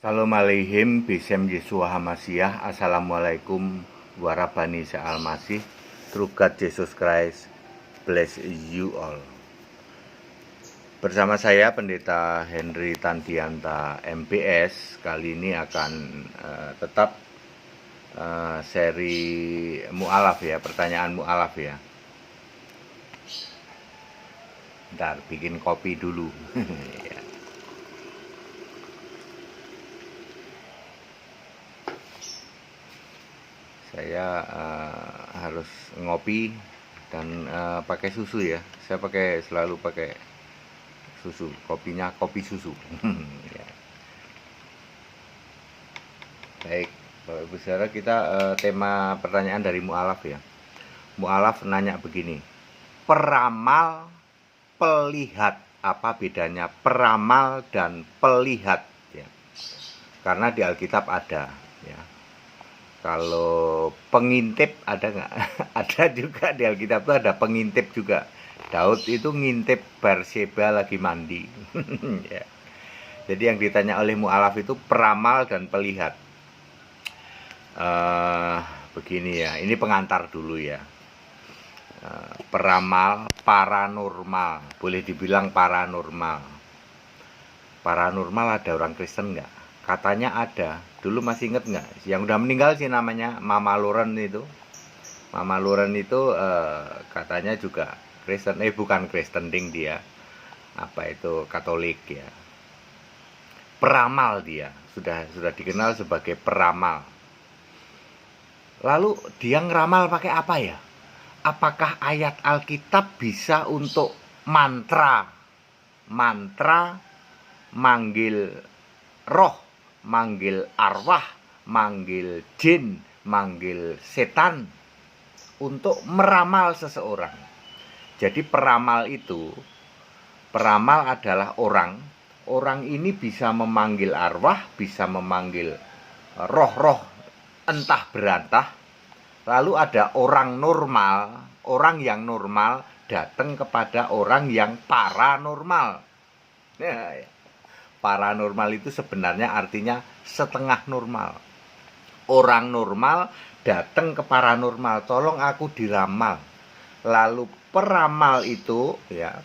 Shalom Aleihim, Bisem Yeshua Hamasiah. Assalamualaikum warabani Sa'al Masih. Through God Jesus Christ, bless you all. Bersama saya Pendeta Henry Tandianta MPS. Kali ini akan tetap seri mu'alaf ya, pertanyaan mu'alaf ya. Bentar, bikin kopi dulu. Ya. Saya harus ngopi dan pakai susu ya. Saya selalu pakai susu. Kopinya kopi susu. Ya. Baik, Bapak Ibu Saudara, kita tema pertanyaan dari mu'alaf ya. Mu'alaf nanya begini. Peramal, pelihat, apa bedanya peramal dan pelihat ya? Karena di Alkitab ada ya. Kalau pengintip ada nggak? Ada juga di Alkitab itu ada pengintip juga. Daud itu ngintip Batseba lagi mandi. Ya. Jadi yang ditanya oleh mu'alaf itu peramal dan pelihat. Begini ya, ini pengantar dulu ya. Peramal, paranormal, boleh dibilang paranormal. Paranormal ada orang Kristen nggak? Katanya ada. Dulu masih inget nggak? Yang udah meninggal sih namanya Mama Loren itu. Mama Loren itu katanya juga Kristen. Bukan Kristen ding dia. Apa itu Katolik ya. Peramal dia. Sudah dikenal sebagai peramal. Lalu dia ngeramal pakai apa ya? Apakah ayat Alkitab bisa untuk mantra? Mantra manggil roh, manggil arwah, manggil jin, manggil setan untuk meramal seseorang. Jadi peramal adalah orang ini bisa memanggil arwah, bisa memanggil roh-roh entah berantah. Lalu ada orang yang normal datang kepada orang yang paranormal. Ya. Paranormal itu sebenarnya artinya setengah normal. Orang normal datang ke paranormal, tolong aku diramal. Lalu peramal itu ya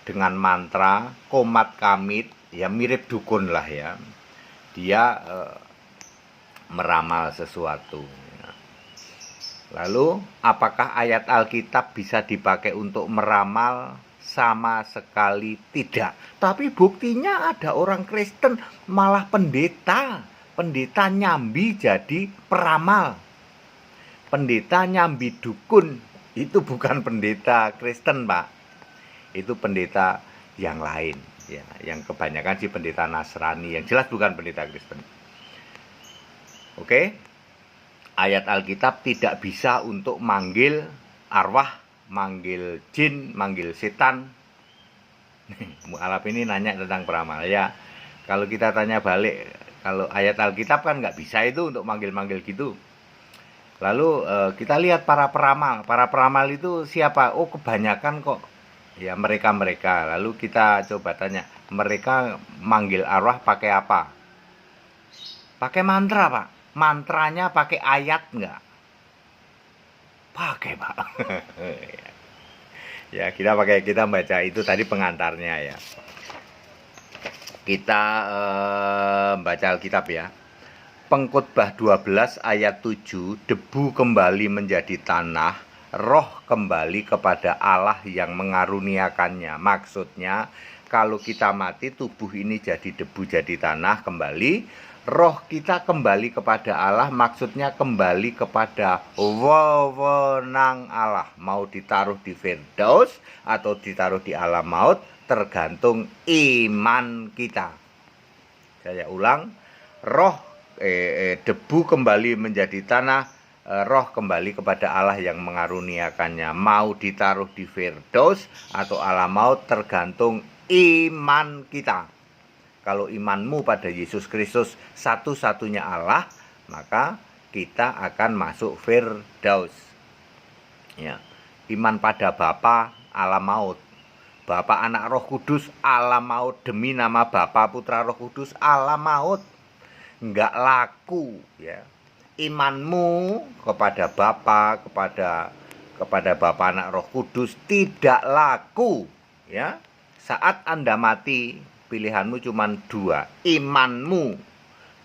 dengan mantra, komat kamit, ya mirip dukun lah ya. Dia meramal sesuatu. Ya. Lalu apakah ayat Alkitab bisa dipakai untuk meramal? Sama sekali tidak. Tapi buktinya ada orang Kristen malah pendeta nyambi jadi peramal. Pendeta nyambi dukun itu bukan pendeta Kristen, Pak. Itu pendeta yang lain ya, yang kebanyakan sih pendeta Nasrani, yang jelas bukan pendeta Kristen. Oke. Ayat Alkitab tidak bisa untuk manggil arwah, manggil jin, manggil setan. Mu'alaf ini nanya tentang peramal ya. Kalau kita tanya balik, kalau ayat Alkitab kan nggak bisa itu untuk manggil-manggil gitu. Lalu kita lihat para peramal itu siapa? Oh, kebanyakan kok ya mereka. Lalu kita coba tanya, mereka manggil arwah pakai apa? Pakai mantra, Pak. Mantranya pakai ayat nggak? Pakai, Pak. Ya, kita baca itu tadi pengantarnya ya. Kita baca Alkitab ya. Pengkhotbah 12 ayat 7, debu kembali menjadi tanah, roh kembali kepada Allah yang mengaruniakannya. Maksudnya kalau kita mati, tubuh ini jadi debu, jadi tanah kembali. Roh kita kembali kepada Allah, maksudnya kembali kepada wewenang Allah. Mau ditaruh di Firdaus atau ditaruh di alam maut, tergantung iman kita. Saya ulang, debu kembali menjadi tanah, roh kembali kepada Allah yang mengaruniakannya. Mau ditaruh di Firdaus atau alam maut, tergantung iman kita. Kalau imanmu pada Yesus Kristus satu-satunya Allah, maka kita akan masuk Firdaus. Ya. Iman pada Bapa, alam maut. Bapa, Anak, Roh Kudus, alam maut. Demi nama Bapa, Putra, Roh Kudus, alam maut. nggak laku ya. Imanmu kepada Bapa, kepada Bapa, Anak, Roh Kudus tidak laku ya. Saat Anda mati, pilihanmu cuma dua. Imanmu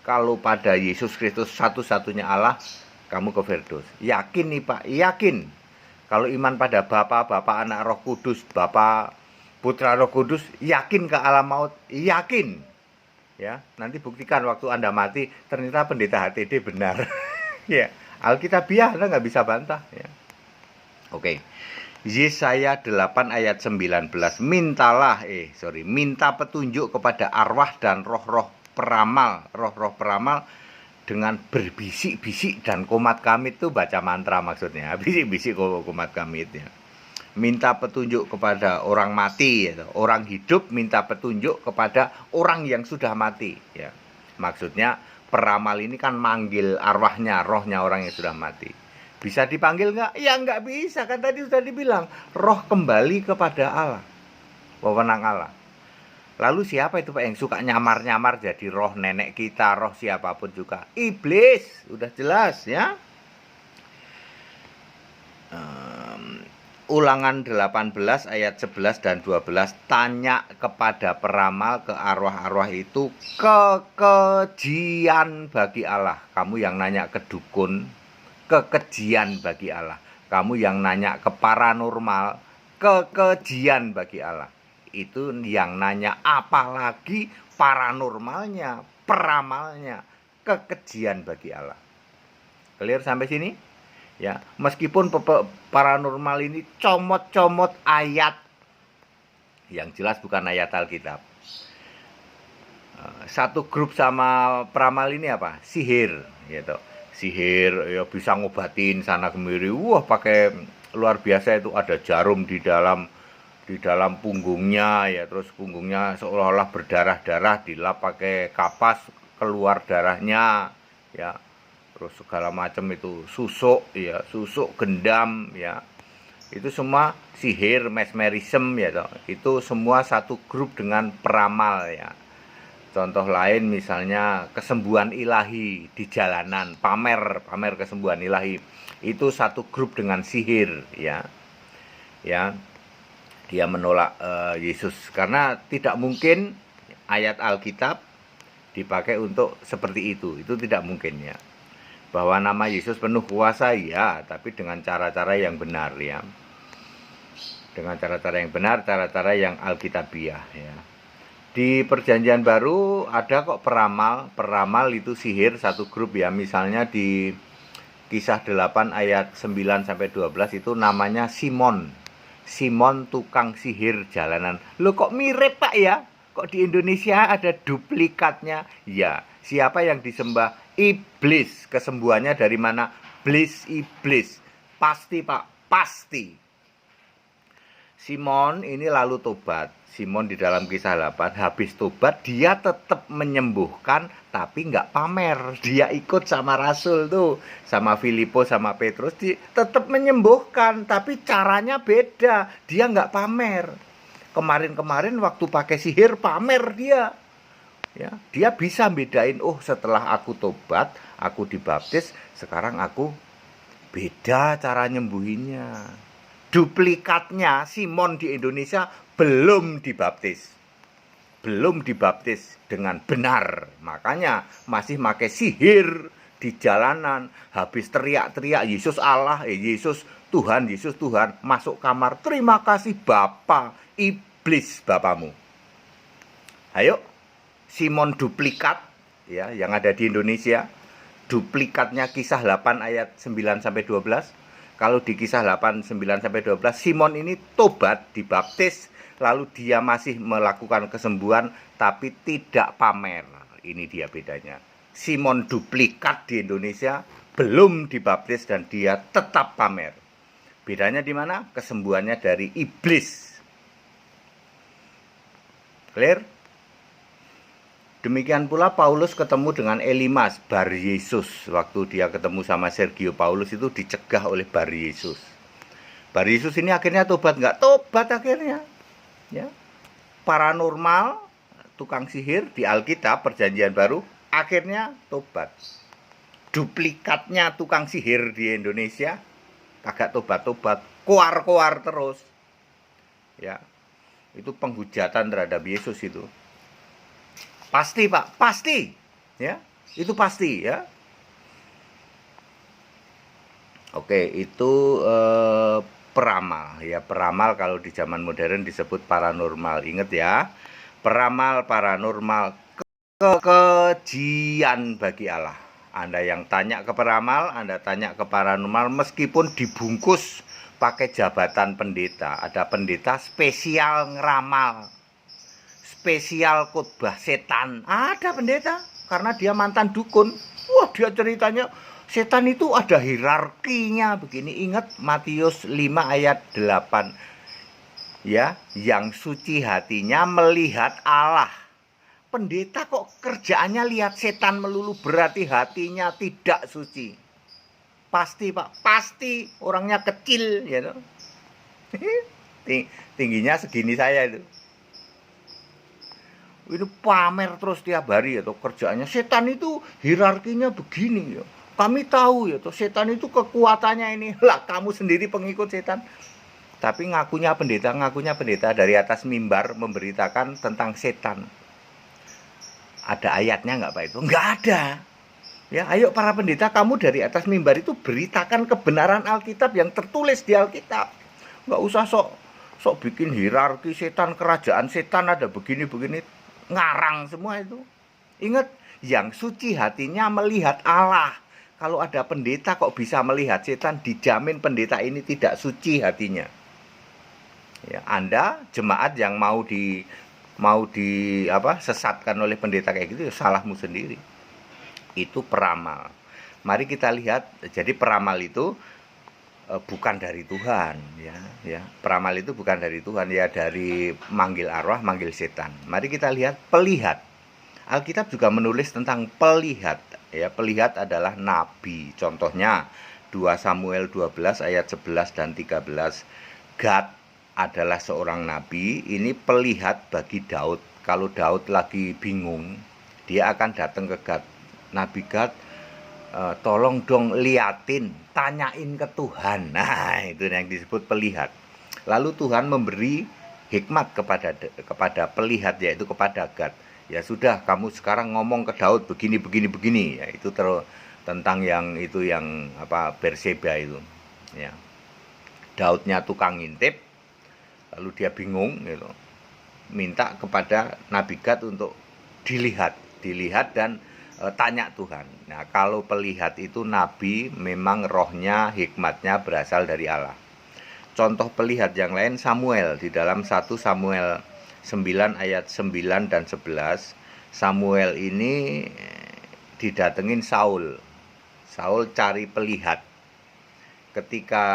kalau pada Yesus Kristus satu-satunya Allah, kamu ke Firdaus. Yakin nih Pak, yakin. Kalau iman pada Bapa, Anak, Roh Kudus, Bapa, Putra, Roh Kudus, yakin ke alam maut, yakin. Ya, nanti buktikan waktu Anda mati, ternyata pendeta HTD benar. Ya, Alkitabiah Anda nggak bisa bantah. Ya. Oke, Yesaya 8 ayat 19, minta petunjuk kepada arwah dan roh-roh peramal, dengan berbisik-bisik dan komat kamit itu baca mantra maksudnya, bisik-bisik komat kamit ya. Minta petunjuk kepada orang mati, ya. Orang hidup minta petunjuk kepada orang yang sudah mati. Ya. Maksudnya peramal ini kan manggil arwahnya, rohnya orang yang sudah mati. Bisa dipanggil nggak? Ya nggak bisa, kan tadi sudah dibilang. Roh kembali kepada Allah, wewenang Allah. Lalu siapa itu Pak yang suka nyamar-nyamar jadi roh nenek kita, roh siapapun juga? Iblis, udah jelas ya. Ulangan 18 ayat 11 dan 12, tanya kepada peramal, ke arwah-arwah itu, kekejian bagi Allah. Kamu yang nanya ke dukun, kekejian bagi Allah. Kamu yang nanya ke paranormal, kekejian bagi Allah. Itu yang nanya, apalagi paranormalnya, peramalnya, kekejian bagi Allah. Clear sampai sini? Ya, meskipun paranormal ini comot-comot ayat, yang jelas bukan ayat Alkitab. Satu grup sama peramal ini apa? Sihir, gitu. Sihir, ya bisa ngobatin sana kemari. Wah, pakai luar biasa itu, ada jarum di dalam punggungnya ya, terus punggungnya seolah-olah berdarah-darah, dilap pakai kapas, keluar darahnya ya. Terus segala macam itu, susuk ya, susuk gendam ya, itu semua sihir, mesmerism ya toh. Itu semua satu grup dengan peramal ya. Contoh lain misalnya kesembuhan ilahi di jalanan, pamer kesembuhan ilahi, itu satu grup dengan sihir ya. Ya, dia menolak Yesus karena tidak mungkin ayat Alkitab dipakai untuk seperti itu tidak mungkin ya. Bahwa nama Yesus penuh kuasa ya, tapi dengan cara-cara yang benar ya. Dengan cara-cara yang benar, cara-cara yang alkitabiah ya. Di Perjanjian Baru ada kok peramal itu sihir satu grup ya. Misalnya di Kisah 8 ayat 9 sampai 12 itu namanya Simon. Simon tukang sihir jalanan. Loh kok mirip Pak ya? Kok di Indonesia ada duplikatnya? Ya, siapa yang disembah? Iblis. Kesembuhannya dari mana? Iblis. Pasti Pak, pasti. Simon ini lalu tobat. Simon di dalam Kisah 8 habis tobat dia tetap menyembuhkan tapi nggak pamer. Dia ikut sama Rasul tuh, sama Filipus, sama Petrus, tetap menyembuhkan tapi caranya beda. Dia nggak pamer. Kemarin waktu pakai sihir pamer dia. Ya, dia bisa bedain, oh setelah aku tobat, aku dibaptis, sekarang aku beda cara nyembuhinnya. Duplikatnya Simon di Indonesia belum dibaptis dengan benar, makanya masih pakai sihir di jalanan, habis teriak-teriak Yesus Allah, Yesus Tuhan, masuk kamar, terima kasih Bapa, iblis bapamu. Ayo, Simon duplikat ya yang ada di Indonesia, duplikatnya Kisah 8 ayat 9 sampai 12. Kalau di Kisah 8 9 sampai 12 Simon ini tobat, dibaptis, lalu dia masih melakukan kesembuhan tapi tidak pamer. Ini dia bedanya. Simon duplikat di Indonesia belum dibaptis dan dia tetap pamer. Bedanya di mana? Kesembuhannya dari iblis. Clear? Demikian pula Paulus ketemu dengan Elimas, Bar Yesus. Waktu dia ketemu sama Sergio Paulus itu dicegah oleh Bar Yesus. Bar Yesus ini akhirnya tobat nggak? Tobat akhirnya. Ya. Paranormal, tukang sihir di Alkitab Perjanjian Baru Akhirnya tobat. Duplikatnya tukang sihir di Indonesia kagak tobat-tobat, koar-koar terus. Ya. Itu penghujatan terhadap Yesus itu. Pasti, Pak, pasti. Ya, itu pasti ya. Oke, itu peramal ya. Peramal kalau di zaman modern disebut paranormal. Ingat ya. Peramal paranormal kekejian bagi Allah. Anda yang tanya ke peramal, Anda tanya ke paranormal, meskipun dibungkus pakai jabatan pendeta. Ada pendeta spesial ngeramal, spesial khotbah setan. Ada pendeta, karena dia mantan dukun. Wah, dia ceritanya setan itu ada hierarkinya begini. Ingat Matius 5 ayat 8. Ya, yang suci hatinya melihat Allah. Pendeta kok kerjaannya lihat setan melulu, berarti hatinya tidak suci. Pasti, Pak, pasti orangnya kecil ya. Tingginya segini saya itu. Ini pamer terus tiap hari ya, kerjaannya setan itu hierarkinya begini ya. Kami tahu ya, setan itu kekuatannya ini. Lah, kamu sendiri pengikut setan. Tapi ngakunya pendeta dari atas mimbar memberitakan tentang setan. Ada ayatnya nggak Pak itu? Nggak ada. Ya, ayo para pendeta, kamu dari atas mimbar itu beritakan kebenaran Alkitab yang tertulis di Alkitab. Nggak usah sok bikin hierarki setan, kerajaan setan ada begini-begini, ngarang semua itu. Ingat, yang suci hatinya melihat Allah. Kalau ada pendeta kok bisa melihat setan, dijamin pendeta ini tidak suci hatinya. Ya, Anda jemaat yang mau sesatkan oleh pendeta kayak gitu, ya salahmu sendiri. Itu peramal. Mari kita lihat. Jadi peramal itu bukan dari Tuhan ya. Peramal itu bukan dari Tuhan ya, dari manggil arwah, manggil setan. Mari kita lihat pelihat. Alkitab juga menulis tentang pelihat ya. Pelihat adalah nabi. Contohnya 2 Samuel 12 ayat 11 dan 13. Gad adalah seorang nabi. Ini pelihat bagi Daud. Kalau Daud lagi bingung, dia akan datang ke Gad. Nabi Gad, tolong dong liatin, tanyain ke Tuhan. Nah, itu yang disebut pelihat. Lalu Tuhan memberi hikmat kepada pelihat, yaitu kepada Gad. Ya sudah, kamu sekarang ngomong ke Daud begini. Ya, itu tentang yang Berseba itu. Ya. Daudnya tukang ngintip, lalu dia bingung gitu. Minta kepada Nabi Gad untuk dilihat dan tanya Tuhan. Nah, kalau pelihat itu nabi, memang rohnya, hikmatnya berasal dari Allah. Contoh pelihat yang lain Samuel, di dalam 1 Samuel 9 ayat 9 dan 11. Samuel ini didatengin Saul. Saul cari pelihat. Ketika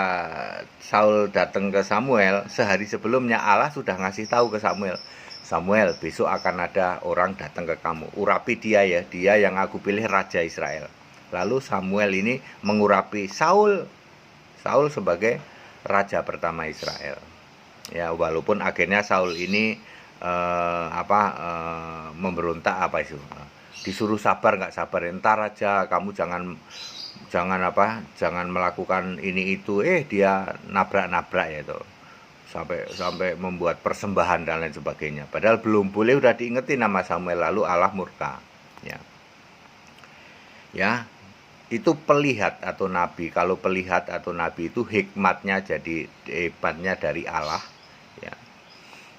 Saul datang ke Samuel, sehari sebelumnya Allah sudah ngasih tahu ke Samuel, Samuel, besok akan ada orang datang ke kamu. Urapi dia ya, dia yang aku pilih raja Israel. Lalu Samuel ini mengurapi Saul sebagai raja pertama Israel. Ya, walaupun akhirnya Saul ini memberontak disuruh sabar, nggak sabar, entar aja, kamu jangan melakukan ini itu. Dia nabrak ya itu, sampai membuat persembahan dan lain sebagainya. Padahal belum boleh, udah diingetin nama Samuel, lalu Allah murka. Ya, itu pelihat atau nabi. Kalau pelihat atau nabi itu hikmatnya dari Allah. Ya,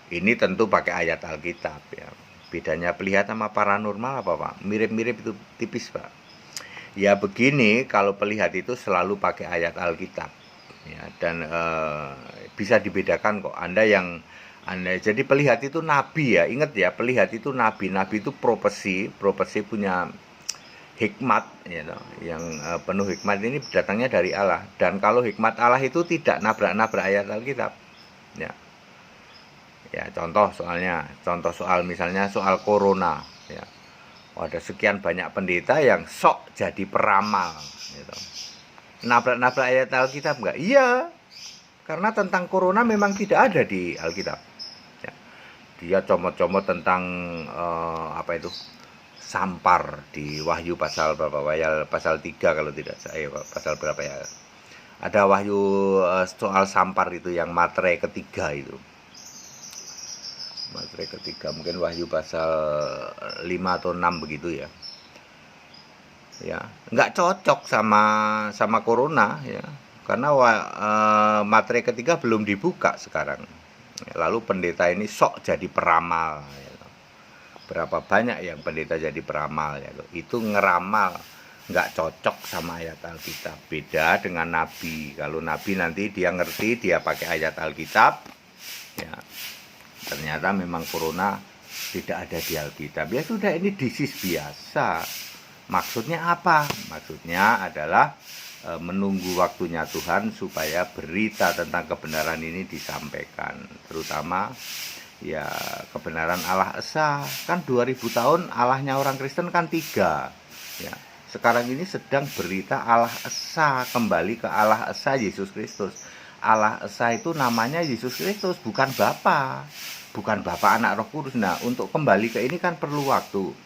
ini tentu pakai ayat Alkitab. Ya, bedanya pelihat sama paranormal apa Pak? Mirip-mirip itu tipis Pak. Ya begini, kalau pelihat itu selalu pakai ayat Alkitab. Ya, dan bisa dibedakan kok. Anda jadi pelihat itu nabi ya. Ingat ya, pelihat itu nabi. Nabi itu profesi punya hikmat ya, yang penuh hikmat. Ini datangnya dari Allah. Dan kalau hikmat Allah itu tidak nabrak-nabrak ayat Alkitab. Ya, contoh soal misalnya soal corona ya. Ada sekian banyak pendeta yang sok jadi peramal gitu. Nabrak-nabrak ayat Alkitab enggak? Iya. Karena tentang corona memang tidak ada di Alkitab. Ya. Dia comot-comot tentang sampar di Wahyu pasal berapa? Wahyu pasal 3 kalau tidak saya, pasal berapa ya? Ada Wahyu soal sampar itu yang materai ketiga itu. Materai ketiga mungkin Wahyu pasal 5 atau 6 begitu ya. Ya, nggak cocok sama corona ya. Karena materai ketiga belum dibuka sekarang. Lalu pendeta ini sok jadi peramal. Ya. Berapa banyak yang pendeta jadi peramal ya. Itu ngeramal nggak cocok sama ayat Alkitab. Beda dengan nabi. Kalau nabi nanti dia ngerti, dia pakai ayat Alkitab. Ya, ternyata memang corona tidak ada di Alkitab. Ya sudah, ini disease biasa. Maksudnya apa? Maksudnya adalah menunggu waktunya Tuhan supaya berita tentang kebenaran ini disampaikan. Terutama ya kebenaran Allah Esa. Kan 2000 tahun Allahnya orang Kristen kan 3. Ya. Sekarang ini sedang berita Allah Esa, kembali ke Allah Esa Yesus Kristus. Allah Esa itu namanya Yesus Kristus, bukan Bapa. Bukan Bapa, Anak, Roh Kudus. Nah, untuk kembali ke ini kan perlu waktu.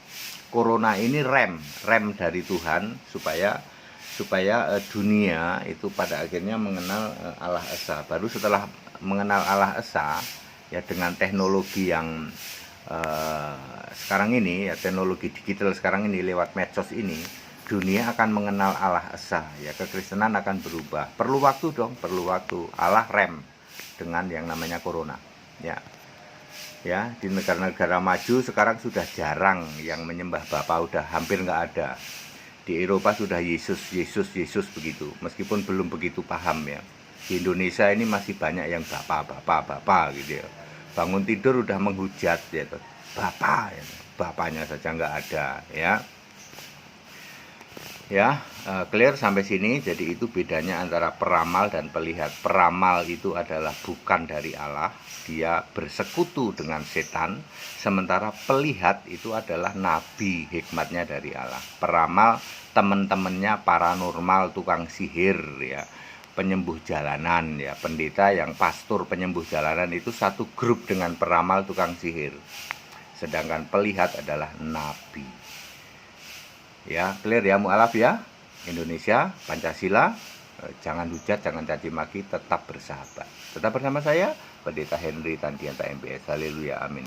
Corona ini rem dari Tuhan supaya dunia itu pada akhirnya mengenal Allah Esa. Baru setelah mengenal Allah Esa ya, dengan teknologi yang sekarang ini ya, teknologi digital sekarang ini lewat medsos ini, dunia akan mengenal Allah Esa ya, kekristenan akan berubah. Perlu waktu dong, perlu waktu. Allah rem dengan yang namanya corona ya. Ya, di negara-negara maju sekarang sudah jarang yang menyembah Bapa, udah hampir nggak ada. Di Eropa sudah Yesus begitu, meskipun belum begitu paham ya. Di Indonesia ini masih banyak yang Bapa gitu ya. Bangun tidur udah menghujat ya, Bapa ya. Bapaknya saja nggak ada ya. Ya, clear sampai sini. Jadi itu bedanya antara peramal dan pelihat. Peramal itu adalah bukan dari Allah, dia bersekutu dengan setan. Sementara pelihat itu adalah nabi, hikmatnya dari Allah. Peramal teman-temannya paranormal, tukang sihir ya, penyembuh jalanan ya, pendeta yang pastor penyembuh jalanan itu satu grup dengan peramal tukang sihir. Sedangkan pelihat adalah nabi. Ya, clear ya, mualaf ya. Indonesia, Pancasila, jangan hujat, jangan caci maki, tetap bersahabat. Tetap bersama saya, Pendeta Henry Tandianta MBS. Haleluya, amin.